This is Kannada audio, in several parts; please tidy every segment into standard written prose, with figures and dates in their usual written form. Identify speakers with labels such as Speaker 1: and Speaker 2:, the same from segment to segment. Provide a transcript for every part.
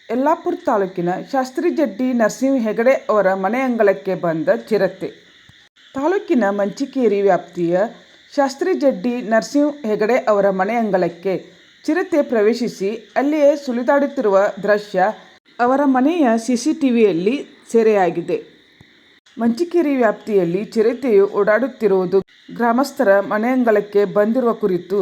Speaker 1: ಯಲ್ಲಾಪುರ ತಾಲೂಕಿನ ಶಾಸ್ತ್ರಿ ಜಡ್ಡಿ ನರಸಿಂಹ ಹೆಗಡೆ ಅವರ ಮನೆ ಅಂಗಳಕ್ಕೆ ಬಂದ ಚಿರತೆ. ತಾಲೂಕಿನ ಮಂಚಿಕೇರಿ ವ್ಯಾಪ್ತಿಯ ಶಾಸ್ತ್ರಿ ಜಡ್ಡಿ ನರಸಿಂಹ ಹೆಗಡೆ ಅವರ ಮನೆ ಅಂಗಳಕ್ಕೆ ಚಿರತೆ ಪ್ರವೇಶಿಸಿ ಅಲ್ಲಿಯೇ ಸುಳಿದಾಡುತ್ತಿರುವ ದೃಶ್ಯ ಅವರ ಮನೆಯ ಸಿಸಿಟಿವಿಯಲ್ಲಿ ಸೆರೆಯಾಗಿದೆ. ಮಂಚಿಕೇರಿ ವ್ಯಾಪ್ತಿಯಲ್ಲಿ ಚಿರತೆಯು ಓಡಾಡುತ್ತಿರುವುದು, ಗ್ರಾಮಸ್ಥರ ಮನೆಯಂಗಳಕ್ಕೆ ಬಂದಿರುವ ಕುರಿತು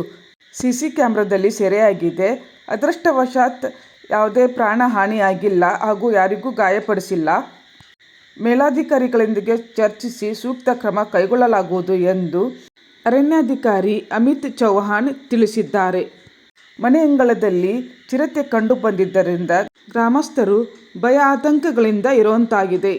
Speaker 1: ಸಿಸಿ ಕ್ಯಾಮೆರಾದಲ್ಲಿ ಸೆರೆಯಾಗಿದೆ. ಅದೃಷ್ಟವಶಾತ್ ಯಾವುದೇ ಪ್ರಾಣ ಹಾನಿಯಾಗಿಲ್ಲ ಹಾಗೂ ಯಾರಿಗೂ ಗಾಯಪಡಿಸಿಲ್ಲ. ಮೇಲಧಿಕಾರಿಗಳೊಂದಿಗೆ ಚರ್ಚಿಸಿ ಸೂಕ್ತ ಕ್ರಮ ಕೈಗೊಳ್ಳಲಾಗುವುದು ಎಂದು ಅರಣ್ಯಾಧಿಕಾರಿ ಅಮಿತ್ ಚೌಹಾಣ್ ತಿಳಿಸಿದ್ದಾರೆ. ಮನೆಯಂಗಳದಲ್ಲಿ ಚಿರತೆ ಕಂಡು ಬಂದಿದ್ದರಿಂದ ಗ್ರಾಮಸ್ಥರು ಭಯ ಆತಂಕಗಳಿಂದ ಇರುವಂತಾಗಿದೆ.